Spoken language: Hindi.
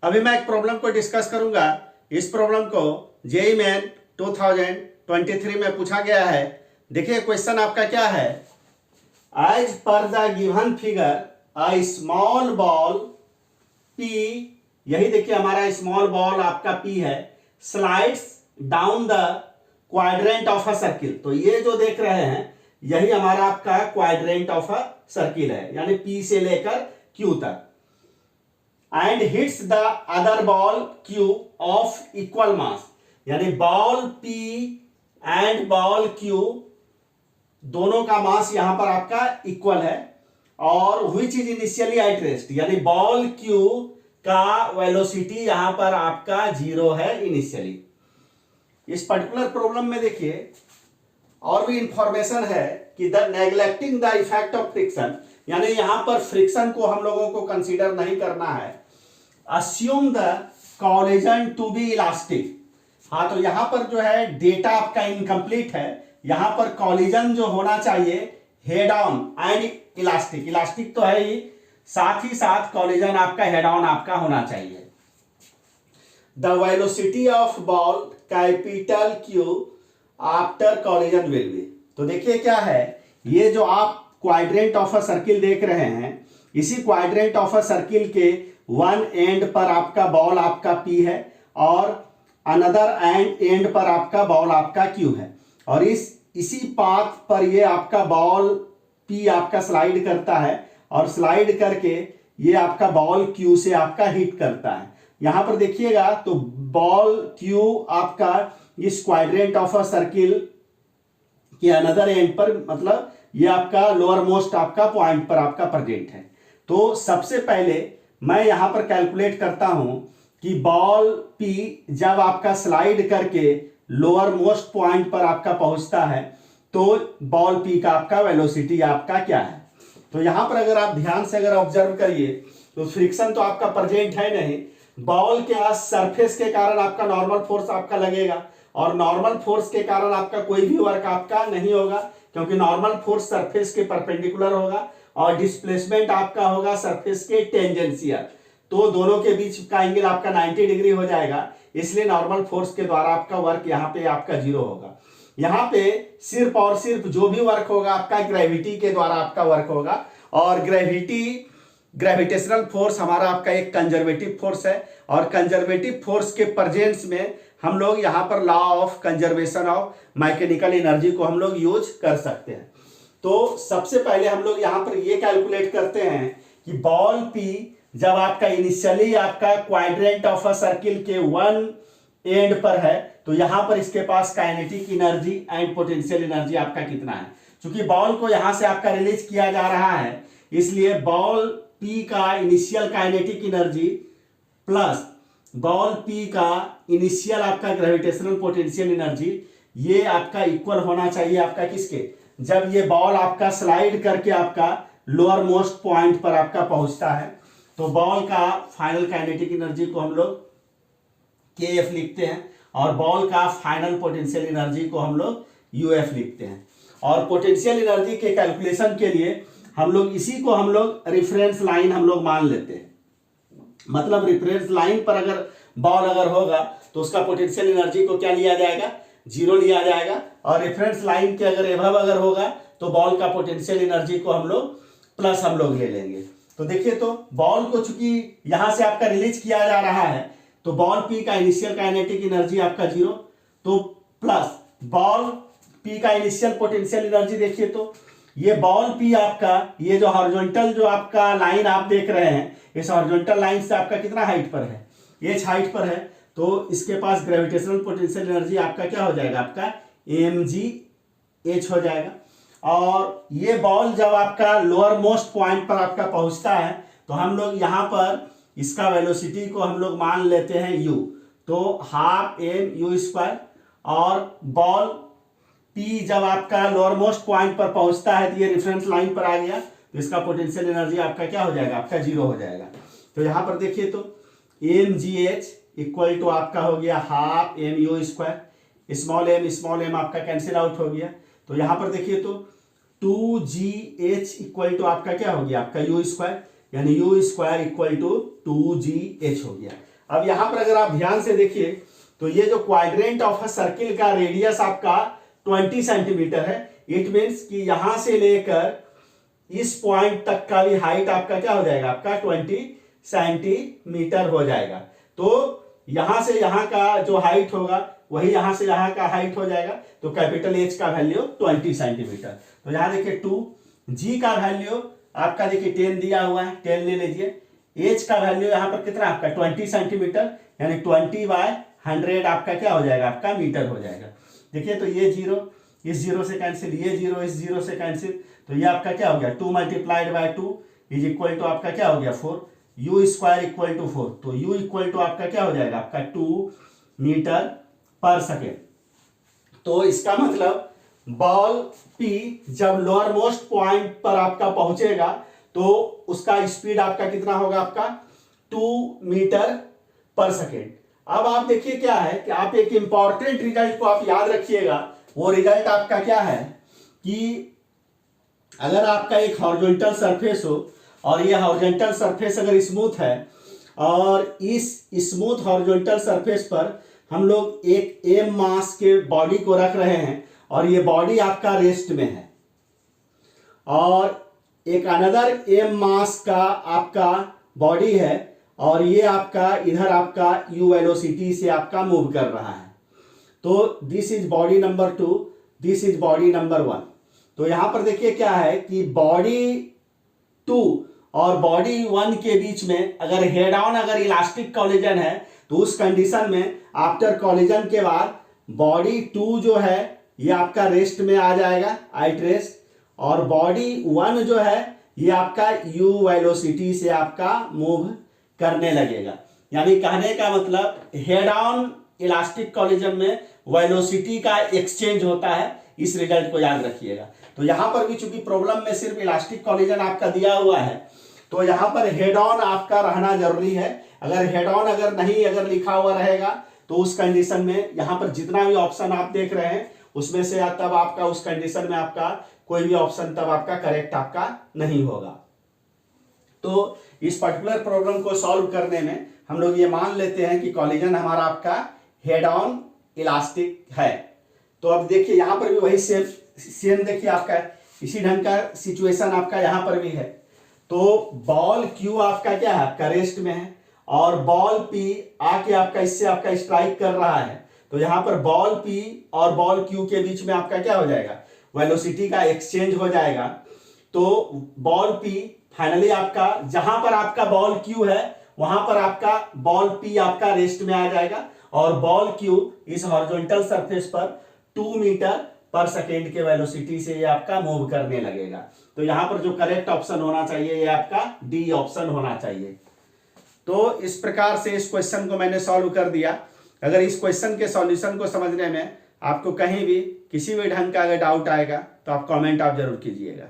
अभी मैं एक प्रॉब्लम को डिस्कस करूंगा। इस प्रॉब्लम को जेईई मेन 2023 में पूछा गया है। देखिए क्वेश्चन आपका क्या है, एज पर the given figure a small ball P, यही देखिए हमारा स्मॉल बॉल आपका पी है, slides down the quadrant of a circle. तो ये जो देख रहे हैं यही हमारा आपका क्वाड्रेंट ऑफ अ सर्किल है, यानी पी से लेकर क्यू तक, and hits the other ball Q of equal mass, यानी ball P and ball Q दोनों का मास यहां पर आपका इक्वल है, और which is initially at rest, यानी बॉल क्यू का वेलोसिटी यहां पर आपका 0 है इनिशियली। इस पर्टिकुलर प्रॉब्लम में देखिए और भी इंफॉर्मेशन है कि the neglecting the effect of friction, यानी यहां पर फ्रिक्शन को हम लोगों को कंसीडर नहीं करना है। Assume the collision to be elastic, हाँ तो यहां पर जो है डेटा आपका इनकम्प्लीट है, यहां पर कॉलिजन जो होना चाहिए head on and elastic, elastic तो है ही, साथ ही साथ कॉलिजन आपका हेड ऑन आपका होना चाहिए। The velocity of ball capital Q after collision will be, तो देखिए क्या है, ये जो आप क्वाड्रेंट ऑफ अ सर्किल देख रहे हैं, इसी क्वाड्रेंट ऑफ अ सर्किल के वन एंड पर आपका बॉल आपका पी है और अनदर एंड पर आपका बॉल आपका क्यू है, और इसी पाथ पर ये आपका बॉल पी आपका स्लाइड करता है और स्लाइड करके ये आपका बॉल क्यू से आपका हिट करता है। यहां पर देखिएगा तो बॉल क्यू आपका इस क्वाड्रेंट ऑफ अ सर्किल के अनदर एंड पर, मतलब ये आपका लोअर मोस्ट आपका पॉइंट पर आपका प्रेजेंट है। तो सबसे पहले मैं यहां पर कैलकुलेट करता हूं कि बॉल पी जब आपका स्लाइड करके लोअर मोस्ट पॉइंट पर आपका पहुंचता है तो बॉल पी का आपका वेलोसिटी आपका क्या है। तो यहां पर अगर आप ध्यान से अगर ऑब्जर्व करिए तो फ्रिक्शन तो आपका प्रेजेंट है नहीं, बॉल के आस सरफेस के कारण आपका नॉर्मल फोर्स आपका लगेगा, और नॉर्मल फोर्स के कारण आपका कोई भी वर्क आपका नहीं होगा, क्योंकि नॉर्मल फोर्स सरफेस के परपेंडिकुलर होगा और डिस्प्लेसमेंट आपका होगा सरफेस के टेंजेंशियल, तो दोनों के बीच का एंगल आपका 90 डिग्री हो जाएगा, इसलिए नॉर्मल फोर्स के द्वारा आपका वर्क यहाँ पे आपका 0 होगा। यहाँ पे सिर्फ और सिर्फ जो भी वर्क होगा आपका ग्रेविटी के द्वारा आपका वर्क होगा, और ग्रेविटेशनल फोर्स हमारा आपका एक कंजर्वेटिव फोर्स है, और कंजर्वेटिव फोर्स के प्रेजेंस में हम लोग यहाँ पर law of conservation of mechanical energy को हम लोग यूज कर सकते हैं। तो सबसे पहले हम लोग यहाँ पर ये कैलकुलेट करते हैं कि बॉल पी जब आपका इनिशियली आपका क्वाड्रेंट ऑफ अ सर्किल के वन एंड पर है तो यहां पर इसके पास kinetic energy and potential energy आपका कितना है। क्योंकि बॉल को यहां से आपका रिलीज किया जा रहा है, इसलिए बॉल पी का initial kinetic energy plus ball P का इनिशियल आपका ग्रेविटेशनल पोटेंशियल एनर्जी, ये आपका इक्वल होना चाहिए आपका किसके, जब ये बॉल आपका स्लाइड करके आपका लोअर मोस्ट पॉइंट पर आपका पहुंचता है। तो बॉल का फाइनल काइनेटिक एनर्जी को हम लोग KF लिखते हैं, और बॉल का फाइनल पोटेंशियल एनर्जी को हम लोग UF लिखते हैं। और पोटेंशियल एनर्जी के कैलकुलेशन के लिए हम लोग इसी को हम लोग रेफरेंस लाइन हम लोग मान लेते हैं, मतलब रेफरेंस लाइन पर अगर बॉल अगर होगा तो उसका पोटेंशियल एनर्जी को क्या लिया जाएगा, 0 लिया जाएगा, और रेफरेंस लाइन के अगर एबव अगर होगा तो बॉल का पोटेंशियल एनर्जी को हम लोग प्लस हम लोग ले लेंगे। तो देखिए तो बॉल को चूंकि यहां से आपका रिलीज किया जा रहा है तो बॉल पी का इनिशियल काइनेटिक एनर्जी आपका 0, तो प्लस बॉल पी का इनिशियल पोटेंशियल एनर्जी, देखिए तो ये बॉल पी आपका ये जो हॉरिजॉन्टल जो आपका लाइन आप देख रहे हैं, इस हॉरिजॉन्टल लाइन से आपका कितना हाइट पर है, एच हाइट पर है, तो इसके पास ग्रेविटेशनल पोटेंशियल एनर्जी आपका क्या हो जाएगा, आपका mgh हो जाएगा। और ये बॉल जब आपका लोअर मोस्ट पॉइंट पर आपका पहुंचता है तो हम लोग यहां पर इसका वेलोसिटी को हम लोग मान लेते हैं u, तो हाफ mu², और बॉल p जब आपका लोअर मोस्ट पॉइंट पर पहुंचता है तो ये रेफरेंस लाइन पर आ गया, तो इसका पोटेंशियल एनर्जी आपका क्या हो जाएगा, आपका 0 हो जाएगा। तो यहां पर देखिए तो mgh इक्वल टू आपका हो गया हाफ mu², स्मॉल m आपका कैंसिल आउट हो गया, तो यहां पर देखिए तो 2gh इक्वल टू आपका क्या हो गया, आपका u², यानी u² इक्वल टू 2gh हो गया। अब यहाँ पर अगर आप ध्यान से देखिए तो ये जो क्वाड्रेंट ऑफ अ सर्किल का रेडियस आपका 20 सेंटीमीटर है। इट मीन्स कि यहां से लेकर इस पॉइंट तक का भी हाइट आपका क्या हो जाएगा, आपका 20 सेंटीमीटर हो जाएगा। तो यहां से यहां का जो हाइट होगा वही यहां से यहां का हाइट हो जाएगा। तो कैपिटल एच का वैल्यू 20 सेंटीमीटर। तो यहां देखिए 2, जी का वैल्यू आपका देखिए 10 दिया हुआ है, 10 ले लीजिए। एच का वैल्यू यहां पर कितना आपका 20 सेंटीमीटर, यानी 20/100 आपका क्या हो जाएगा, आपका मीटर हो जाएगा। देखिए तो ये 0 इस 0 से कैंसिल, ये 0 इस 0 से कैंसिल, तो ये आपका क्या हो गया 2 × 2 इज इक्वल टू आपका क्या हो गया 4, u स्क्वायर इक्वल टू 4। तो u इक्वल टू आपका क्या हो जाएगा, आपका 2 मीटर पर सेकेंड। तो इसका मतलब बॉल P जब लोअर मोस्ट पॉइंट पर आपका पहुंचेगा तो उसका स्पीड आपका कितना होगा, आपका 2 मीटर पर सेकेंड। अब आप देखिए क्या है कि आप एक इंपॉर्टेंट रिजल्ट को आप याद रखिएगा। वो रिजल्ट आपका क्या है कि अगर आपका एक हॉरिजॉन्टल सरफेस हो और ये हॉरिजॉन्टल सरफेस अगर स्मूथ है और इस स्मूथ हॉरिजॉन्टल सरफेस पर हम लोग एक एम मास के बॉडी को रख रहे हैं और ये बॉडी आपका रेस्ट में है और एक अनदर एम मास का आपका बॉडी है और ये आपका इधर आपका u वेलोसिटी से आपका मूव कर रहा है। तो this is body number 2, this is body number 1। तो यहां पर देखिए क्या है कि बॉडी 2 और बॉडी 1 के बीच में अगर हेड ऑन अगर इलास्टिक कॉलिजन है तो उस कंडीशन में आफ्टर कॉलिजन के बाद बॉडी 2 जो है ये आपका रेस्ट में आ जाएगा, एट रेस्ट, और बॉडी 1 जो है ये आपका u वेलोसिटी से आपका मूव करने लगेगा। यानी कहने का मतलब हेड ऑन इलास्टिक कॉलिजन में वेलोसिटी का एक्सचेंज होता है। इस रिजल्ट को याद रखिएगा। तो यहां पर भी चूंकि प्रॉब्लम में सिर्फ इलास्टिक कॉलिजन आपका दिया हुआ है तो यहां पर हेड ऑन आपका रहना जरूरी है। अगर हेड ऑन अगर नहीं अगर लिखा हुआ रहेगा तो उस कंडीशन में यहां पर जितना भी ऑप्शन आप देख रहे हैं उसमें से तब आपका उस कंडीशन में आपका कोई भी ऑप्शन तब आपका करेक्ट आपका नहीं होगा। तो इस पर्टिकुलर प्रॉब्लम को सॉल्व करने में हम लोग ये मान लेते हैं कि कॉलिजन हमारा आपका हेड ऑन इलास्टिक है। तो अब देखिए यहां पर भी वही सेम देखिए आपका इसी ढंग का सिचुएशन आपका यहां पर भी है। तो बॉल Q आपका क्या है, आपका रेस्ट में है और बॉल P आके आपका इससे आपका स्ट्राइक कर रहा है। तो यहां पर बॉल P और बॉल Q के बीच में आपका क्या हो जाएगा, वेलोसिटी का एक्सचेंज हो जाएगा। तो बॉल P फाइनली आपका जहां पर आपका बॉल Q है वहां पर आपका बॉल P आपका रेस्ट में आ जाएगा और बॉल Q इस हॉरिजॉन्टल सरफेस पर 2 मीटर पर सेकेंड के वेलोसिटी से ये आपका मूव करने लगेगा। तो यहां पर जो करेक्ट ऑप्शन होना चाहिए ये आपका डी ऑप्शन होना चाहिए। तो इस प्रकार से इस क्वेश्चन को मैंने सॉल्व कर दिया। अगर इस क्वेश्चन के सॉल्यूशन को समझने में आपको कहीं भी किसी भी ढंग का अगर डाउट आएगा तो आप कमेंट आप जरूर कीजिएगा।